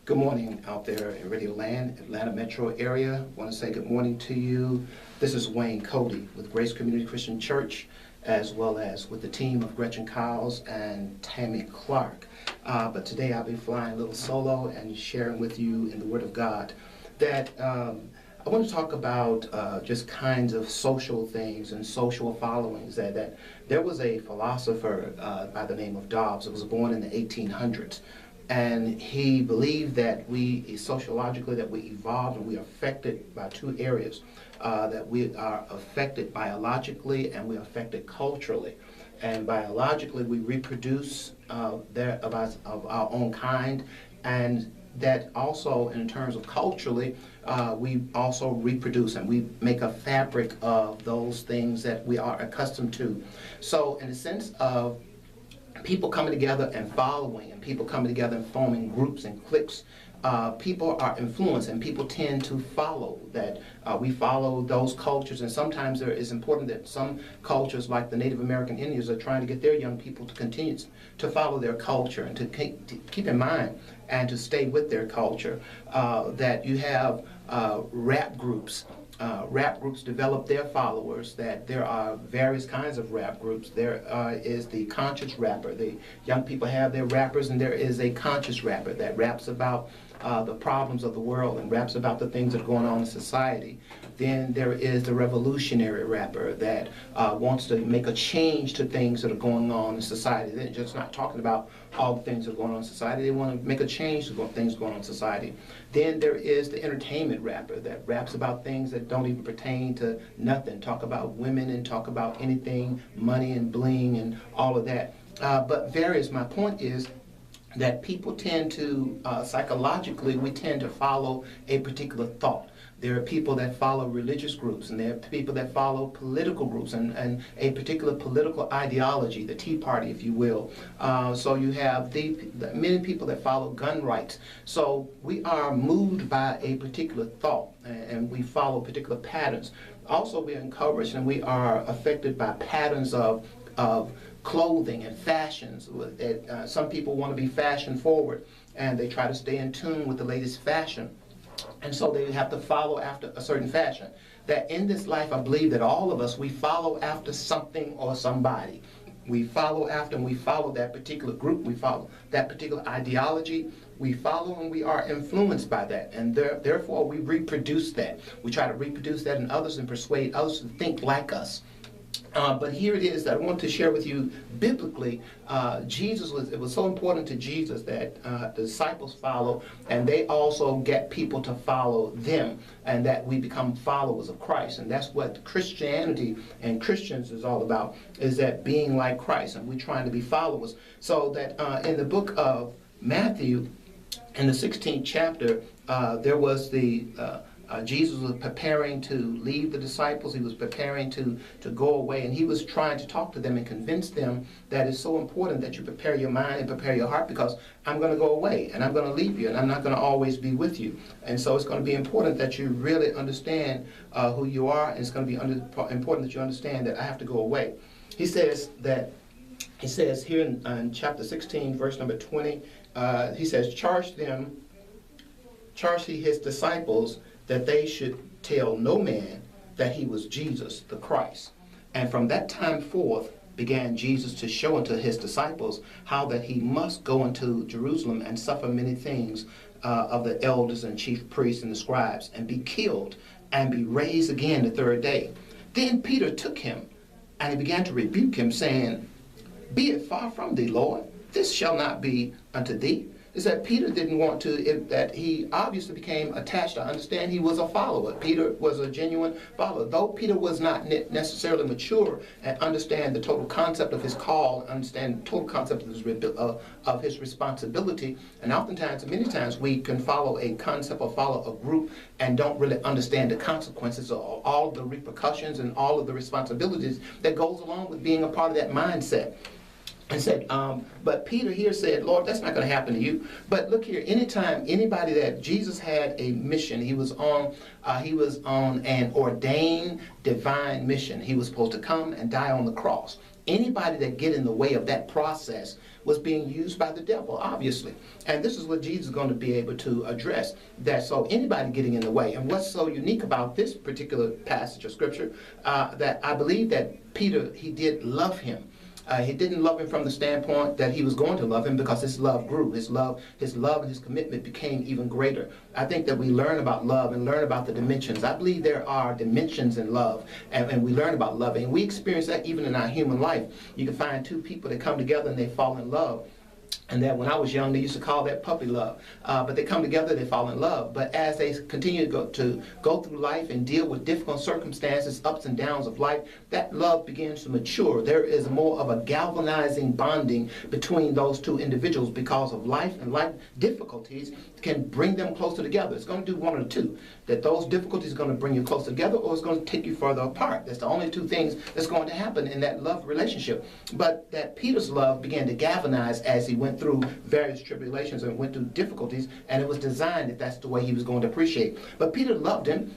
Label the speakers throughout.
Speaker 1: Good morning out there in Radio Land, Atlanta metro area. I want to say good morning to you. This is Wayne Cody with Grace Community Christian Church, as well as with the team of Gretchen Kyles and Tammy Clark. But today I'll be flying a little solo and sharing with you in the Word of God that I want to talk about just kinds of social things and social followings. That there was a philosopher by the name of Dobbs that was born in the 1800s. And he believed that we, sociologically, that we evolved and we are affected by two areas, that we are affected biologically and we are affected culturally. And biologically, we reproduce of our own kind, and that also, in terms of culturally, we also reproduce and we make a fabric of those things that we are accustomed to. So in the sense of people coming together and following, and people coming together and forming groups and cliques, people are influenced and people tend to follow that. We follow those cultures, and sometimes it is important that some cultures, like the Native American Indians, are trying to get their young people to continue to follow their culture and to keep in mind and to stay with their culture. That you have rap groups. Rap groups develop their followers, that there are various kinds of rap groups. There is the conscious rapper. The young people have their rappers, and there is a conscious rapper that raps about the problems of the world and raps about the things that are going on in society. Then there is the revolutionary rapper that wants to make a change to things that are going on in society. They're just not talking about all the things that are going on in society. They want to make a change to things going on in society. Then there is the entertainment rapper that raps about things that don't even pertain to nothing. Talk about women and talk about anything, money and bling and all of that. But various, my point is that people tend to, psychologically, we tend to follow a particular thought. There are people that follow religious groups, and there are people that follow political groups and a particular political ideology, the Tea Party, if you will. So you have many people that follow gun rights. So we are moved by a particular thought, and we follow particular patterns. Also, we are encouraged and we are affected by patterns of clothing and fashions. Some people want to be fashion forward, and they try to stay in tune with the latest fashion. And so they have to follow after a certain fashion. That in this life, I believe that all of us, we follow after something or somebody. We follow after, and we follow that particular group. We follow that particular ideology. We follow and we are influenced by that. And therefore, we reproduce that. We try to reproduce that in others and persuade others to think like us. But here it is that I want to share with you biblically. It was so important to Jesus that the disciples follow, and they also get people to follow them, and that we become followers of Christ. And that's what Christianity and Christians is all about, is that being like Christ, and we're trying to be followers. So that in the book of Matthew, in the 16th chapter, there was Jesus was preparing to leave the disciples. He was preparing to go away, and he was trying to talk to them and convince them that it's so important that you prepare your mind and prepare your heart, because I'm going to go away and I'm going to leave you and I'm not going to always be with you. And so it's going to be important that you really understand who you are, and it's going to be important that you understand that I have to go away. He says here in chapter 16, verse number 20, he says, charge he his disciples that they should tell no man that he was Jesus the Christ. And from that time forth began Jesus to show unto his disciples how that he must go into Jerusalem and suffer many things of the elders and chief priests and the scribes, and be killed and be raised again the third day. Then Peter took him, and he began to rebuke him, saying, Be it far from thee, Lord, this shall not be unto thee. Is that Peter didn't want to, that he obviously became attached. I understand he was a follower. Peter was a genuine follower. Though Peter was not necessarily mature and understand the total concept of his call, understand the total concept of his responsibility, and oftentimes, many times, we can follow a concept or follow a group and don't really understand the consequences of all the repercussions and all of the responsibilities that goes along with being a part of that mindset. And said, but Peter here said, Lord, that's not going to happen to you. But look here, anytime anybody that Jesus had a mission, he was on an ordained divine mission. He was supposed to come and die on the cross. Anybody that get in the way of that process was being used by the devil, obviously. And this is what Jesus is going to be able to address. That so anybody getting in the way. And what's so unique about this particular passage of scripture, that I believe that Peter, he did love him. He didn't love him from the standpoint that he was going to love him, because his love grew. His love and his commitment became even greater. I think that we learn about love and learn about the dimensions. I believe there are dimensions in love, and we learn about love. And we experience that even in our human life. You can find two people that come together and they fall in love. And that when I was young, they used to call that puppy love. But they come together, they fall in love. But as they continue to go through life and deal with difficult circumstances, ups and downs of life, that love begins to mature. There is more of a galvanizing bonding between those two individuals, because of life, and life difficulties can bring them closer together. It's going to do one or two. That those difficulties are going to bring you closer together, or it's going to take you further apart. That's the only two things that's going to happen in that love relationship. But that Peter's love began to galvanize as he went through various tribulations and went through difficulties, and it was designed that that's the way he was going to appreciate. But Peter loved him,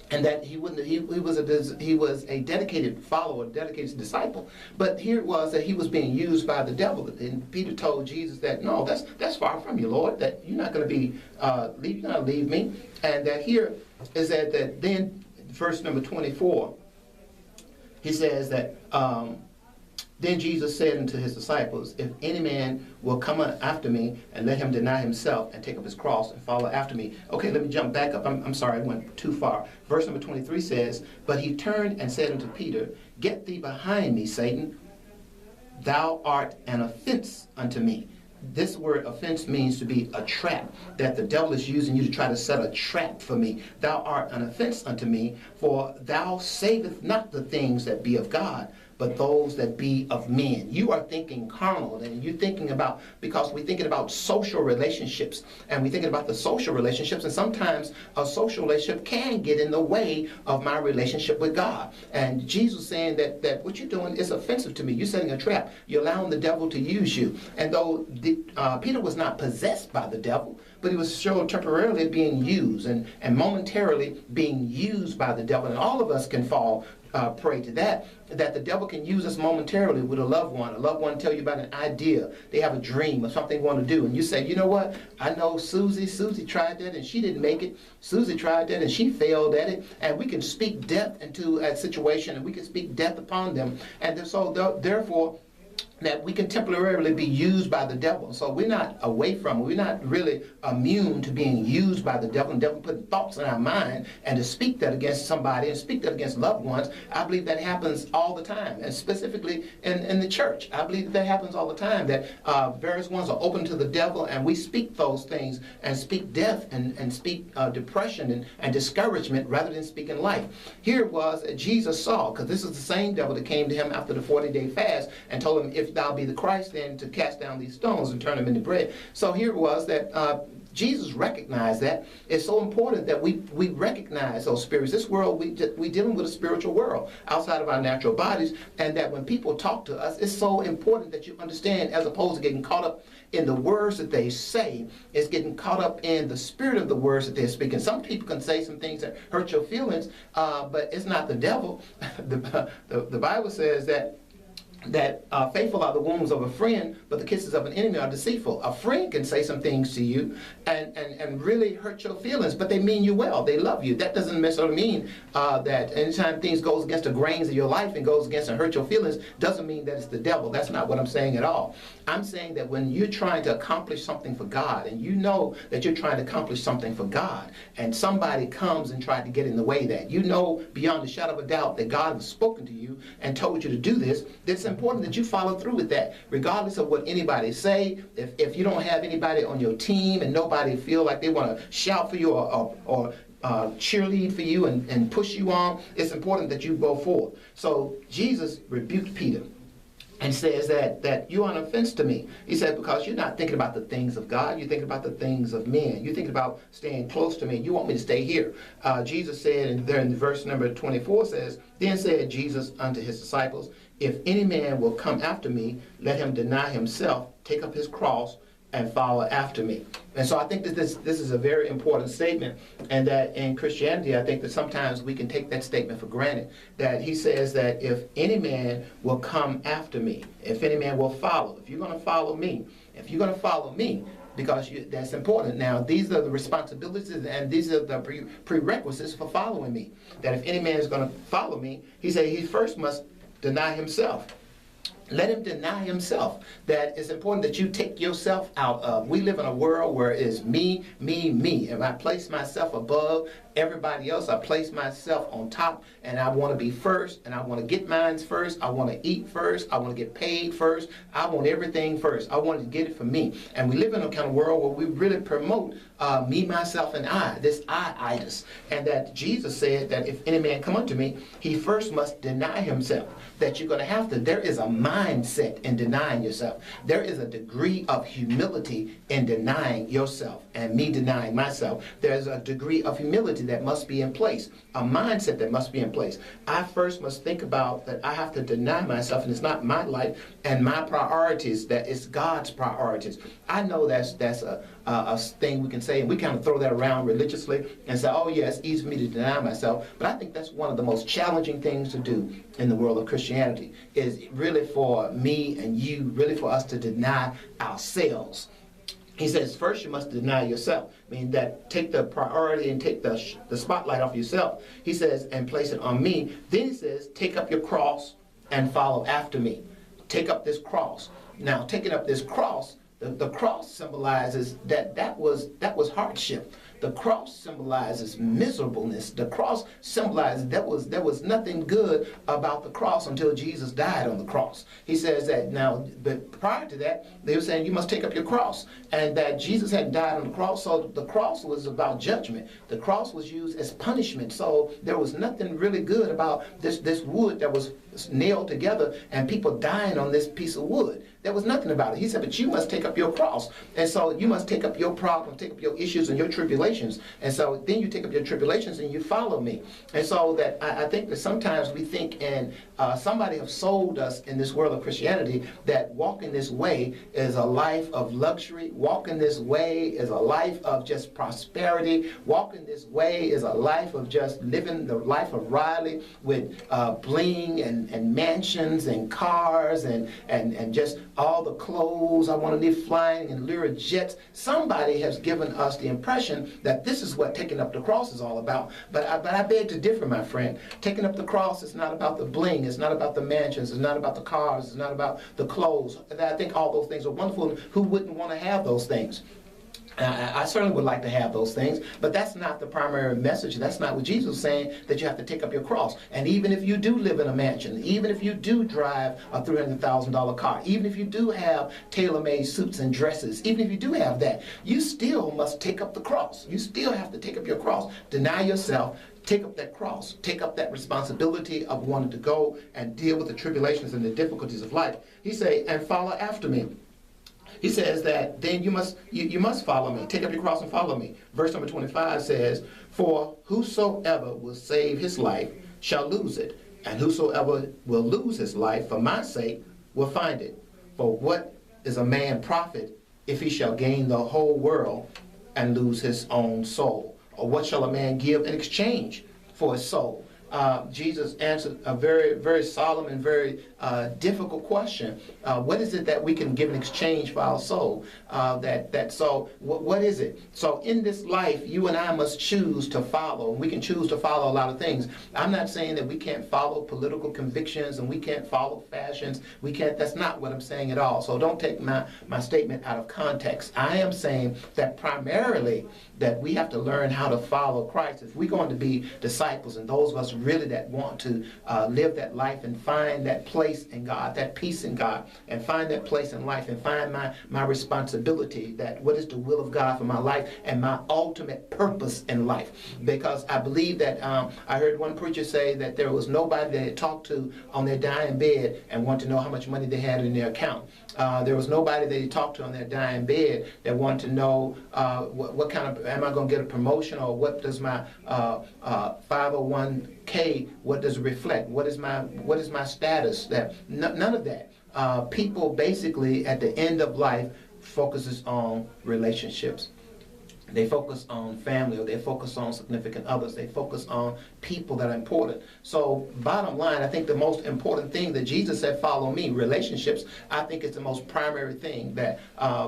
Speaker 1: and that he was a dedicated follower, a dedicated disciple. But here it was that he was being used by the devil. And Peter told Jesus that, no, that's far from you, Lord, that you're not going to be you're not leave me. And that here is that then verse number 24, he says that then Jesus said unto his disciples, if any man will come after me, and let him deny himself and take up his cross and follow after me. Okay, let me jump back up. I'm sorry, I went too far. Verse number 23 says, but he turned and said unto Peter, get thee behind me, Satan. Thou art an offense unto me. This word offense means to be a trap, that the devil is using you to try to set a trap for me. Thou art an offense unto me, for thou savest not the things that be of God, but those that be of men. You are thinking carnal, and you're thinking about, because we're thinking about social relationships, and we're thinking about the social relationships, and sometimes a social relationship can get in the way of my relationship with God. And Jesus saying that what you're doing is offensive to me. You're setting a trap. You're allowing the devil to use you. And though Peter was not possessed by the devil, but he was sure temporarily being used and momentarily being used by the devil. And all of us can fall prey to that the devil can use us momentarily with a loved one. A loved one tell you about an idea. They have a dream or something they want to do. And you say, you know what? I know Susie. Susie tried that and she didn't make it. Susie tried that and she failed at it. And we can speak death into a situation, and we can speak death upon them. And so therefore, that we can temporarily be used by the devil. So we're not away from it. We're not really immune to being used by the devil. And the devil putting thoughts in our mind, and to speak that against somebody and speak that against loved ones. I believe that happens all the time, and specifically in the church. I believe that happens all the time, that various ones are open to the devil, and we speak those things and speak death and speak depression and discouragement rather than speaking life. Here it was that Jesus saw, because this is the same devil that came to him after the 40-day fast and told him, if thou be the Christ, then to cast down these stones and turn them into bread. So here it was that Jesus recognized that. It's so important that we recognize those spirits. This world, we dealing with a spiritual world outside of our natural bodies, and that when people talk to us, it's so important that you understand, as opposed to getting caught up in the words that they say, is getting caught up in the spirit of the words that they're speaking. Some people can say some things that hurt your feelings, but it's not the devil. The Bible says that faithful are the wounds of a friend, but the kisses of an enemy are deceitful. A friend can say some things to you and really hurt your feelings, but they mean you well. They love you. That doesn't necessarily mean that anytime things goes against the grains of your life and goes against and hurt your feelings, doesn't mean that it's the devil. That's not what I'm saying at all. I'm saying that when you're trying to accomplish something for God, and you know that you're trying to accomplish something for God, and somebody comes and tries to get in the way of that, you know beyond a shadow of a doubt that God has spoken to you and told you to do this, it's important that you follow through with that, regardless of what anybody say. If you don't have anybody on your team and nobody feel like they want to shout for you or cheerlead for you and push you on, it's important that you go forward. So Jesus rebuked Peter and says that you are an offense to me. He said, because you're not thinking about the things of God, you're thinking about the things of men. You're thinking about staying close to me. You want me to stay here. Jesus said, and there in verse number 24 says, then said Jesus unto his disciples, if any man will come after me, let him deny himself, take up his cross, and follow after me. And so I think that this is a very important statement, and that in Christianity, I think that sometimes we can take that statement for granted, that he says that if any man will come after me, if any man will follow, if you're going to follow me, because that's important. Now, these are the responsibilities and these are the prerequisites for following me. That if any man is going to follow me, he said he first must deny himself. Let him deny himself. That it's important that you take yourself out of. We live in a world where it's me, me, me. And I place myself above everybody else. I place myself on top, and I want to be first, and I want to get mine first. I want to eat first. I want to get paid first. I want everything first. I want to get it for me. And we live in a kind of world where we really promote me, myself, and I, this I-itis. And that Jesus said that if any man come unto me, he first must deny himself. That you're going to have to, there is a mindset in denying yourself. There is a degree of humility in denying yourself, and me denying myself. There's a degree of humility that must be in place, a mindset that must be in place. I first must think about that I have to deny myself, and it's not my life and my priorities, that it's God's priorities. I know that's a thing we can say, and we kind of throw that around religiously and say, oh yeah, it's easy for me to deny myself. But I think that's one of the most challenging things to do in the world of Christianity, is really for me and you, really for us to deny ourselves. He says, first you must deny yourself. I mean, that take the priority and take the spotlight off yourself. He says, and place it on me. Then he says, take up your cross and follow after me. Take up this cross. Now, taking up this cross, the cross symbolizes that was hardship. The cross symbolizes miserableness. The cross symbolizes there was nothing good about the cross until Jesus died on the cross. He says that now, but prior to that, they were saying you must take up your cross, and that Jesus had died on the cross, so the cross was about judgment. The cross was used as punishment, so there was nothing really good about this wood that was nailed together and people dying on this piece of wood. There was nothing about it. He said, but you must take up your cross. And so you must take up your problems, take up your issues and your tribulations. And so then you take up your tribulations and you follow me. And so that I think that sometimes we think, and somebody have sold us in this world of Christianity, that walking this way is a life of luxury. Walking this way is a life of just prosperity. Walking this way is a life of just living the life of Riley with bling and mansions and cars and just all the clothes. I want to live flying in Lyra jets. Somebody has given us the impression that this is what taking up the cross is all about. But I beg to differ, my friend. Taking up the cross is not about the bling. It's not about the mansions. It's not about the cars. It's not about the clothes. I think all those things are wonderful. Who wouldn't want to have those things? I certainly would like to have those things, but that's not the primary message. That's not what Jesus is saying, that you have to take up your cross. And even if you do live in a mansion, even if you do drive a $300,000 car, even if you do have tailor-made suits and dresses, even if you do have that, you still must take up the cross. You still have to take up your cross. Deny yourself. Take up that cross. Take up that responsibility of wanting to go and deal with the tribulations and the difficulties of life. He say, and follow after me. He says that then you must follow me. Take up your cross and follow me. Verse number 25 says, for whosoever will save his life shall lose it, and whosoever will lose his life for my sake will find it. For what is a man profit if he shall gain the whole world and lose his own soul? Or what shall a man give in exchange for his soul? Jesus answered a very, very solemn and very difficult question. What is it that we can give in exchange for our soul? What is it? So in this life, you and I must choose to follow. We can choose to follow a lot of things. I'm not saying that we can't follow political convictions and we can't follow fashions. We can't. That's not what I'm saying at all. So don't take my statement out of context. I am saying that primarily that we have to learn how to follow Christ. If we're going to be disciples, and those of us really that want to live that life and find that place in God, that peace in God, and find that place in life, and find my responsibility, that what is the will of God for my life and my ultimate purpose in life. Because I believe that I heard one preacher say that there was nobody that they talked to on their dying bed and wanted to know how much money they had in their account. There was nobody that they talked to on their dying bed that wanted to know what kind of, am I going to get a promotion, or what does my 501k, what does it reflect? What is my status? That none of that. People basically at the end of life focuses on relationships. They focus on family, or they focus on significant others. They focus on people that are important. So bottom line, I think the most important thing that Jesus said, follow me, relationships, I think it's the most primary thing that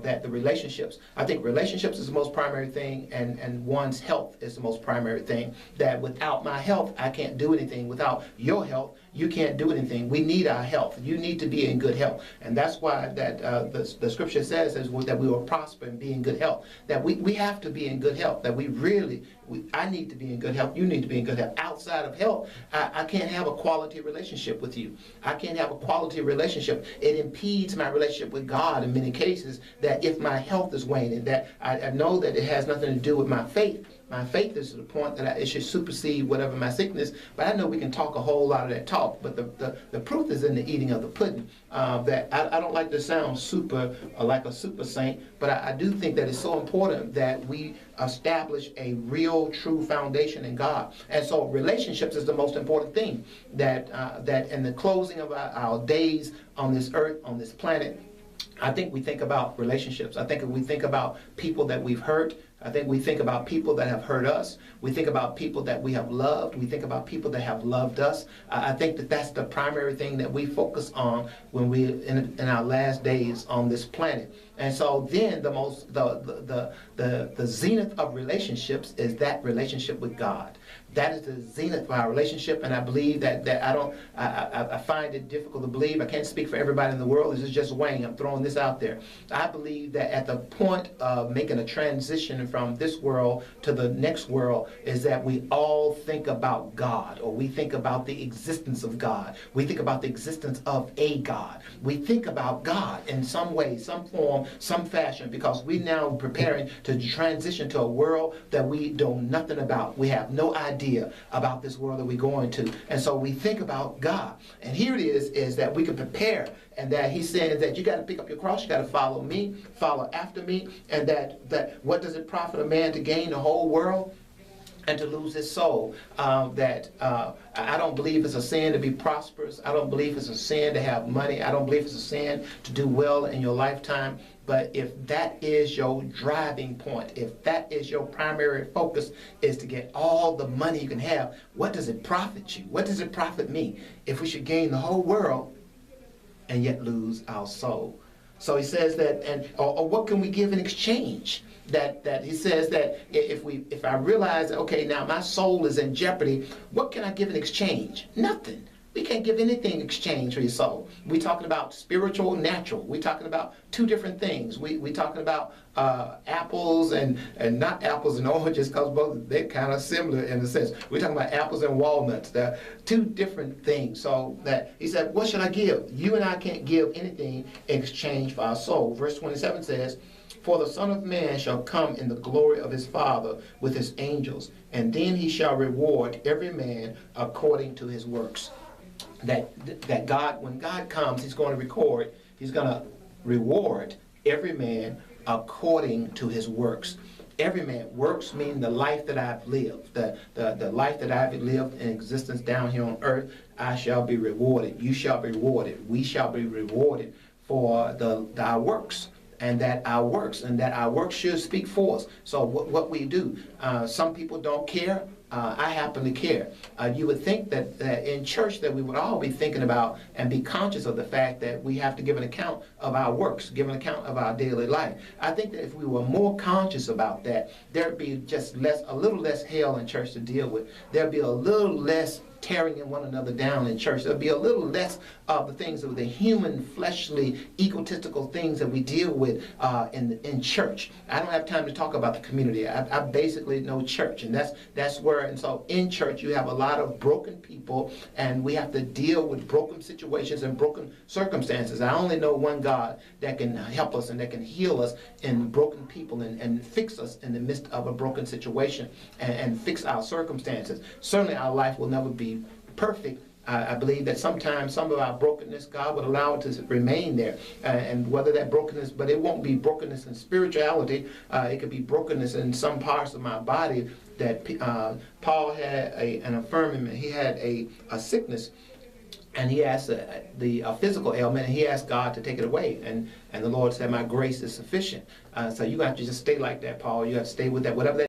Speaker 1: that the relationships. I think relationships is the most primary thing, and one's health is the most primary thing. That without my health, I can't do anything. Without your health, you can't do anything. We need our health. You need to be in good health. And that's why that the scripture says that we will prosper and be in good health. That we have to be in good health. That I need to be in good health. You need to be in good health. Outside of health, I can't have a quality relationship with you. I can't have a quality relationship. It impedes my relationship with God in many cases, that if my health is waning, that I know that it has nothing to do with my faith. My faith is to the point that it should supersede whatever my sickness. But I know we can talk a whole lot of that talk. But the proof is in the eating of the pudding. That I don't like to sound super like a super saint, but I do think that it's so important that we establish a real, true foundation in God. And so relationships is the most important thing. That in the closing of our days on this earth, on this planet, I think we think about relationships. I think we think about people that we've hurt. I think we think about people that have hurt us. We think about people that we have loved. We think about people that have loved us. I think that that's the primary thing that we focus on when we in our last days on this planet. And so then the zenith of relationships is that relationship with God. That is the zenith of our relationship, and I believe that I find it difficult to believe. I can't speak for everybody in the world. This is just Wayne. I'm throwing this out there. I believe that at the point of making a transition from this world to the next world is that we all think about God, or we think about the existence of God. We think about the existence of a God. We think about God in some way, some form, some fashion, because we now preparing to transition to a world that we know nothing about. We have no idea about this world that we're going to. And so we think about God. And here it is that we can prepare, and that he says that you got to pick up your cross, you got to follow me, follow after me, and that what does it profit a man to gain the whole world and to lose his soul? I don't believe it's a sin to be prosperous. I don't believe it's a sin to have money. I don't believe it's a sin to do well in your lifetime. But if that is your driving point, if that is your primary focus, is to get all the money you can have, what does it profit you? What does it profit me if we should gain the whole world and yet lose our soul? So he says that, or what can we give in exchange? That he says that if I realize that, okay, now my soul is in jeopardy, what can I give in exchange? Nothing. We can't give anything in exchange for your soul. We're talking about spiritual, natural. We're talking about two different things. We're talking about apples and not apples and oranges, because both they're kind of similar in a sense. We're talking about apples and walnuts. They're two different things. So that he said, what should I give? You and I can't give anything in exchange for our soul. Verse 27 says, for the Son of Man shall come in the glory of his Father with his angels, and then he shall reward every man according to his works. That God, when God comes, he's going to reward every man according to his works. Every man. Works mean the life that I've lived, the life that I've lived in existence down here on earth. I shall be rewarded. You shall be rewarded. We shall be rewarded for our works. And that our works should speak for us. So what we do, some people don't care. I happen to care. You would think that in church that we would all be thinking about and be conscious of the fact that we have to give an account of our works, give an account of our daily life. I think that if we were more conscious about that, there'd be just a little less hell in church to deal with. There'd be a little less tearing one another down in church. There'll be a little less of the things of the human, fleshly, egotistical things that we deal with in church. I don't have time to talk about the community. I basically know church, and that's where. And so in church you have a lot of broken people, and we have to deal with broken situations and broken circumstances. I only know one God that can help us and that can heal us in broken people and fix us in the midst of a broken situation and fix our circumstances. Certainly our life will never be perfect. I believe that sometimes some of our brokenness, God would allow it to remain there. And whether that brokenness, but it won't be brokenness in spirituality. It could be brokenness in some parts of my body. That Paul had an infirmity. He had a sickness. And he asked a physical ailment, and he asked God to take it away. And And the Lord said, my grace is sufficient. So you have to just stay like that, Paul. You have to stay with that, whatever that